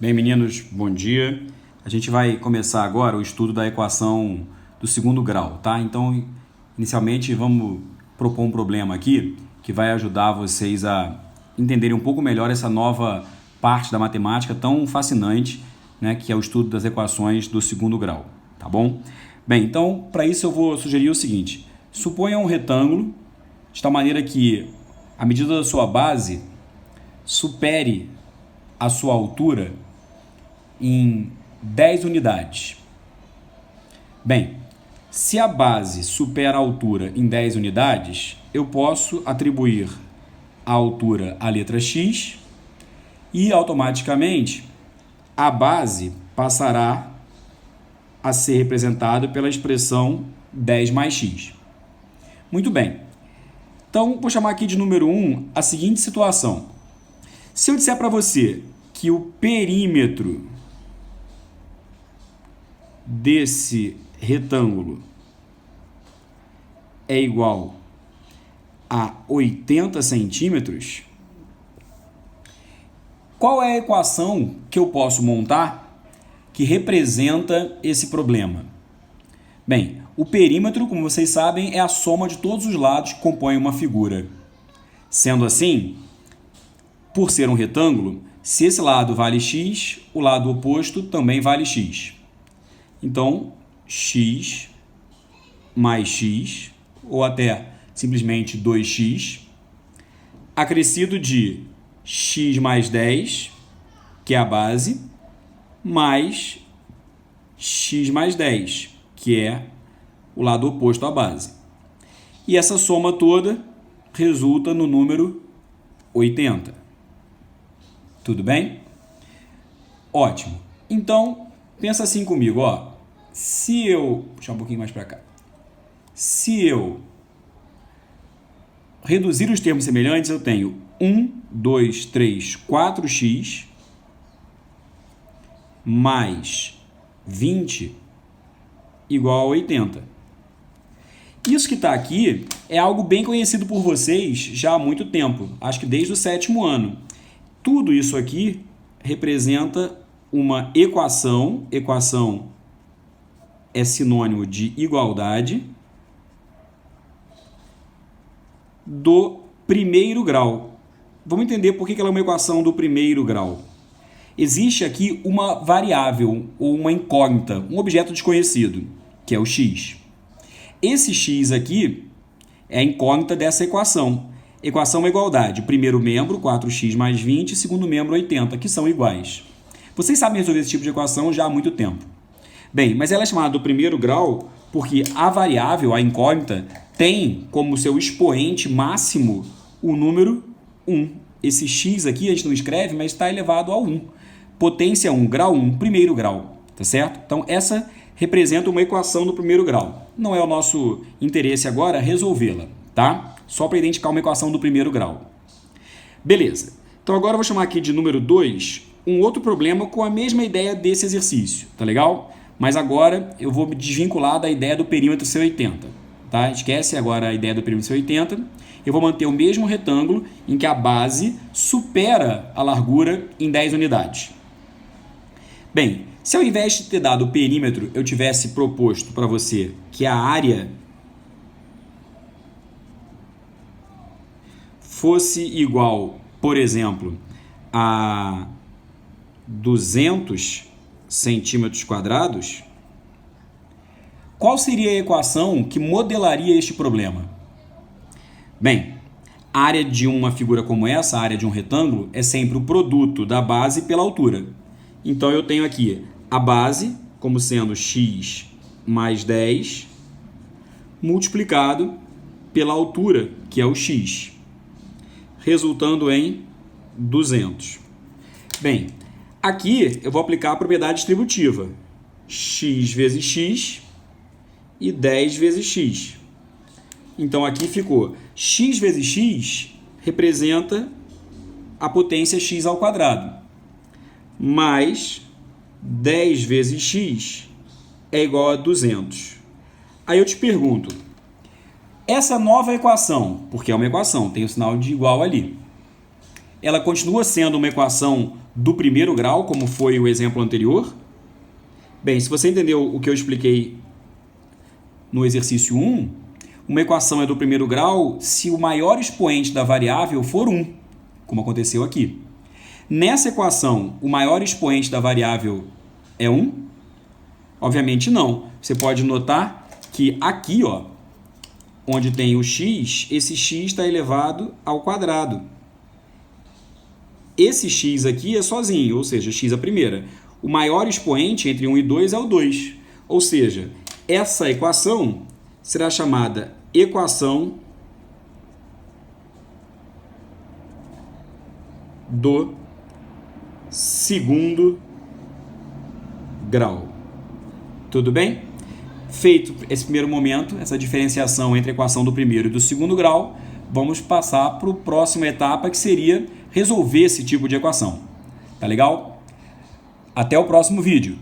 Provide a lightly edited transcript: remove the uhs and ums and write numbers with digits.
Bem, meninos, bom dia. A gente vai começar agora o estudo da equação do segundo grau, tá? Então, inicialmente, vamos propor um problema aqui que vai ajudar vocês a entenderem um pouco melhor essa nova parte da matemática tão fascinante, né, que é o estudo das equações do segundo grau, tá bom? Bem, então, para isso eu vou sugerir o seguinte: suponha um retângulo de tal maneira que a medida da sua base supere a sua altura em 10 unidades. Bem, se a base supera a altura em 10 unidades, eu posso atribuir a altura à letra x e automaticamente a base passará a ser representada pela expressão 10 mais x. Muito bem. Então, vou chamar aqui de número 1 a seguinte situação. Se eu disser para você que o perímetro desse retângulo é igual a 80 centímetros, qual é a equação que eu posso montar que representa esse problema? Bem, o perímetro, como vocês sabem, é a soma de todos os lados que compõem uma figura. Sendo assim, por ser um retângulo, se esse lado vale x, o lado oposto também vale x. Então, x mais x, ou até simplesmente 2x, acrescido de x mais 10, que é a base, mais x mais 10, que é o lado oposto à base. E essa soma toda resulta no número 80. Tudo bem? Ótimo. Então, pensa assim comigo, ó. Se eu... puxar um pouquinho mais para cá. Se eu reduzir os termos semelhantes, eu tenho 1, 2, 3, 4x mais 20 igual a 80. Isso que está aqui é algo bem conhecido por vocês já há muito tempo, acho que desde o 7º ano. Tudo isso aqui representa uma equação. Equação é sinônimo de igualdade do primeiro grau. Vamos entender por que ela é uma equação do primeiro grau. Existe aqui uma variável ou uma incógnita, um objeto desconhecido, que é o x. Esse x aqui é a incógnita dessa equação. Equação é igualdade. Primeiro membro, 4x mais 20, segundo membro, 80, que são iguais. Vocês sabem resolver esse tipo de equação já há muito tempo. Bem, mas ela é chamada do primeiro grau porque a variável, a incógnita, tem como seu expoente máximo o número 1. Esse x aqui a gente não escreve, mas está elevado a 1. Potência 1, grau 1, primeiro grau, tá certo? Então, essa representa uma equação do primeiro grau. Não é o nosso interesse agora resolvê-la, tá? Só para identificar uma equação do primeiro grau. Beleza. Então, agora eu vou chamar aqui de número 2 um outro problema com a mesma ideia desse exercício, tá legal? Mas agora eu vou me desvincular da ideia do perímetro ser 80, tá? Esquece agora a ideia do perímetro ser 80. Eu vou manter o mesmo retângulo em que a base supera a largura em 10 unidades. Bem, se ao invés de ter dado o perímetro, eu tivesse proposto para você que a área fosse igual, por exemplo, a 200 centímetros quadrados, qual seria a equação que modelaria este problema? Bem, a área de uma figura como essa, a área de um retângulo, é sempre o produto da base pela altura. Então, eu tenho aqui a base como sendo x mais 10 multiplicado pela altura, que é o x, resultando em 200. Bem, aqui eu vou aplicar a propriedade distributiva. X vezes x e 10 vezes x. Então, aqui ficou x vezes x representa a potência x ao quadrado, mais 10 vezes x é igual a 200. Aí eu te pergunto, essa nova equação, porque é uma equação, tem o sinal de igual ali, ela continua sendo uma equação do primeiro grau, como foi o exemplo anterior? Bem, se você entendeu o que eu expliquei no exercício 1, uma equação é do primeiro grau se o maior expoente da variável for 1, como aconteceu aqui. Nessa equação, o maior expoente da variável é 1? Obviamente não. Você pode notar que aqui, ó, onde tem o x, esse x está elevado ao quadrado. Esse x aqui é sozinho, ou seja, x é a primeira. O maior expoente entre 1 e 2 é o 2. Ou seja, essa equação será chamada equação do segundo grau. Tudo bem? Feito esse primeiro momento, essa diferenciação entre a equação do primeiro e do segundo grau, vamos passar para a próxima etapa, que seria resolver esse tipo de equação. Tá legal? Até o próximo vídeo.